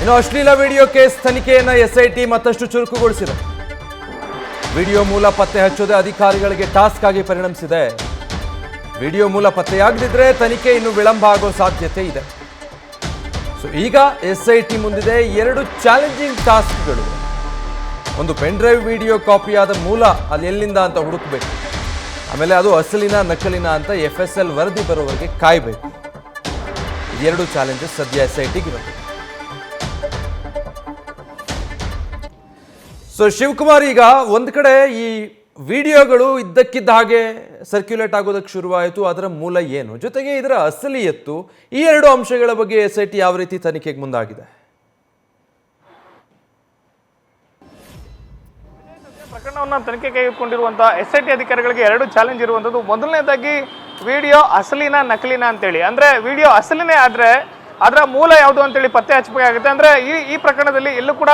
ಇನ್ನು ಅಶ್ಲೀಲ video case ತನಿಖೆಯನ್ನು ಎಸ್ಐಟಿ ಮತ್ತಷ್ಟು ಚುರುಕುಗೊಳಿಸಿದೆ. ವಿಡಿಯೋ ಮೂಲ ಪತ್ತೆ ಹಚ್ಚೋದೇ ಅಧಿಕಾರಿಗಳಿಗೆ ಟಾಸ್ಕ್ ಆಗಿ ಪರಿಣಮಿಸಿದೆ. ವಿಡಿಯೋ ಮೂಲ ಪತ್ತೆಯಾಗದಿದ್ರೆ ತನಿಖೆ ಇನ್ನು ವಿಳಂಬ ಆಗೋ ಸಾಧ್ಯತೆ ಇದೆ. ಸೊ ಈಗ ಎಸ್ಐಟಿ ಮುಂದಿದೆ 2 ಚಾಲೆಂಜಿಂಗ್ ಟಾಸ್ಕ್ಗಳು. ಒಂದು ಪೆನ್ ಡ್ರೈವ್ ವಿಡಿಯೋ ಕಾಪಿಯಾದ ಮೂಲ ಅಲ್ಲಿ ಎಲ್ಲಿಂದ ಅಂತ ಹುಡುಕಬೇಕು. ಆಮೇಲೆ ಅದು ಅಸಲಿನ ನಕಲಿನ ಅಂತ FSL ವರದಿ ಬರೋವರೆಗೆ ಕಾಯಬೇಕು. 2 ಚಾಲೆಂಜಸ್ ಸದ್ಯ ಎಸ್ಐಟಿಗೆ ಇರುತ್ತೆ. ಸೊ ಶಿವಕುಮಾರ್, ಈಗ ಒಂದು ಕಡೆ ಈ ವಿಡಿಯೋಗಳು ಇದ್ದಕ್ಕಿದ್ದ ಹಾಗೆ ಸರ್ಕ್ಯುಲೇಟ್ ಆಗೋದಕ್ಕೆ ಶುರುವಾಯಿತು. ಅದರ ಮೂಲ ಏನು, ಜೊತೆಗೆ ಇದರ ಅಸಲಿಯತ್ತು, ಈ 2 ಅಂಶಗಳ ಬಗ್ಗೆ ಎಸ್ಐಟಿ ಯಾವ ರೀತಿ ತನಿಖೆಗೆ ಮುಂದಾಗಿದೆ? ಪ್ರಕರಣವನ್ನು ತನಿಖೆ ಕೈಗೊಂಡಿರುವಂತಹ ಎಸ್ಐಟಿ ಅಧಿಕಾರಿಗಳಿಗೆ 2 ಚಾಲೆಂಜ್ ಇರುವಂಥದ್ದು. ಮೊದಲನೇದಾಗಿ ವಿಡಿಯೋ ಅಸಲಿನ ನಕಲಿನ ಅಂತೇಳಿ, ಅಂದ್ರೆ ವಿಡಿಯೋ ಅಸಲಿನೇ ಆದ್ರೆ ಅದರ ಮೂಲ ಯಾವುದು ಅಂತೇಳಿ ಪತ್ತೆ ಹಚ್ಚಬೇಕಾಗುತ್ತೆ. ಅಂದ್ರೆ ಈ ಪ್ರಕರಣದಲ್ಲಿ ಎಲ್ಲೂ ಕೂಡ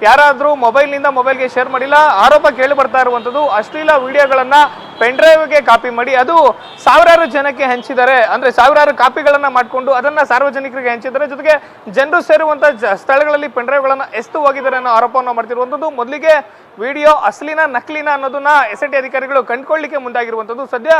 ಯಾರಾದ್ರೂ ಮೊಬೈಲ್ನಿಂದ ಮೊಬೈಲ್ಗೆ ಶೇರ್ ಮಾಡಿಲ್ಲ. ಆರೋಪ ಕೇಳಿ ಬರ್ತಾ ಇರುವಂಥದ್ದು ಅಶ್ಲೀಲ ವಿಡಿಯೋಗಳನ್ನ ಪೆನ್ ಡ್ರೈವ್ಗೆ ಕಾಪಿ ಮಾಡಿ ಅದು ಸಾವಿರಾರು ಜನಕ್ಕೆ ಹಂಚಿದ್ದಾರೆ. ಅಂದ್ರೆ ಸಾವಿರಾರು ಕಾಪಿಗಳನ್ನ ಮಾಡಿಕೊಂಡು ಅದನ್ನ ಸಾರ್ವಜನಿಕರಿಗೆ ಹಂಚಿದ್ದಾರೆ. ಜೊತೆಗೆ ಜನರು ಸೇರುವಂತಹ ಸ್ಥಳಗಳಲ್ಲಿ ಪೆನ್ ಡ್ರೈವ್ಗಳನ್ನ ಎಸ್ತು ಹೋಗಿದ್ದಾರೆ ಅನ್ನೋ ಆರೋಪವನ್ನು ಮಾಡ್ತಿರುವಂಥದ್ದು. ಮೊದಲಿಗೆ ವಿಡಿಯೋ ಅಸಲಿನ ನಕಲಿನ ಅನ್ನೋದನ್ನ ಎಸ್ಐಟಿ ಅಧಿಕಾರಿಗಳು ಕಂಡುಕೊಳ್ಳಿಕ್ಕೆ ಮುಂದಾಗಿರುವಂಥದ್ದು. ಸದ್ಯ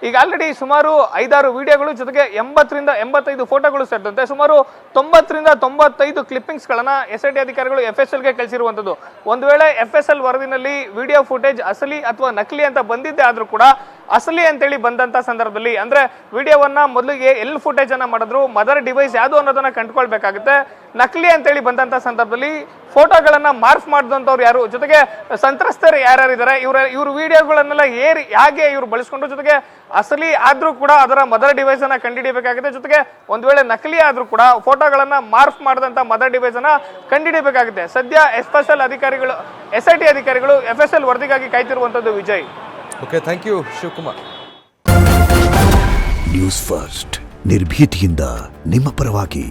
ಈಗ ಆಲ್ರೆಡಿ ಸುಮಾರು 5-6 ವಿಡಿಯೋಗಳು ಜೊತೆಗೆ 80ರಿಂದ 85 ಫೋಟೋಗಳು ಸೇರಿದಂತೆ ಸುಮಾರು 90ರಿಂದ 95 ಕ್ಲಿಪ್ಪಿಂಗ್ಸ್ ಗಳನ್ನ ಎಸ್ಐಟಿ ಅಧಿಕಾರಿಗಳು FSLಗೆ ಕಳಿಸಿರುವಂಥದ್ದು. ಒಂದು ವೇಳೆ FSL ವರದಿನಲ್ಲಿ ವಿಡಿಯೋ ಫುಟೇಜ್ ಅಸಲಿ ಅಥವಾ ನಕಲಿ ಅಂತ ಬಂದಿದ್ದೆ ಆದ್ರೂ ಕೂಡ ಅಸಲಿ ಅಂತೇಳಿ ಬಂದಂತ ಸಂದರ್ಭದಲ್ಲಿ ಅಂದ್ರೆ ವಿಡಿಯೋವನ್ನ ಮೊದಲಿಗೆ ಎಲ್ಲಿ ಫುಟೇಜ್ ಅನ್ನ ಮಾಡಿದ್ರು, ಮದರ್ ಡಿವೈಸ್ ಯಾವುದು ಅನ್ನೋದನ್ನ ಕಂಡುಕೊಳ್ಬೇಕಾಗುತ್ತೆ. ನಕಲಿ ಅಂತೇಳಿ ಬಂದಂತ ಸಂದರ್ಭದಲ್ಲಿ ಫೋಟೋಗಳನ್ನ ಮಾರ್ಫ್ ಮಾಡಿದಂಥವ್ರು ಯಾರು, ಜೊತೆಗೆ ಸಂತ್ರಸ್ತರು ಯಾರ್ಯಾರಿದ್ದಾರೆ, ಇವ್ರ ವಿಡಿಯೋಗಳನ್ನೆಲ್ಲ ಹೇಗೆ ಇವ್ರು ಬಳಸ್ಕೊಂಡು, ಜೊತೆಗೆ ಅಸಲಿ ಆದ್ರೂ ಕೂಡ ಅದರ ಮದರ್ ಡಿವೈಸ್ ಅನ್ನ ಕಂಡುಹಿಡಿಯಬೇಕಾಗುತ್ತೆ. ಜೊತೆಗೆ ಒಂದ್ ವೇಳೆ ನಕಲಿ ಆದ್ರೂ ಕೂಡ ಫೋಟೋಗಳನ್ನ ಮಾರ್ಫ್ ಮಾಡಿದಂತ ಮದರ್ ಡಿವೈಸ್ ಅನ್ನ ಕಂಡುಹಿಡಿಯಬೇಕಾಗುತ್ತೆ. ಸದ್ಯ ಎಸ್ಐಟಿ ಅಧಿಕಾರಿಗಳು FSL ವರದಿಗಾಗಿ ಕಾಯ್ತಿರುವಂತದ್ದು. Vijay, okay, thank you Shivakumar. News first ನಿರ್ಭೀತಿಯಿಂದ ನಿಮ್ಮ ಪರವಾಗಿ.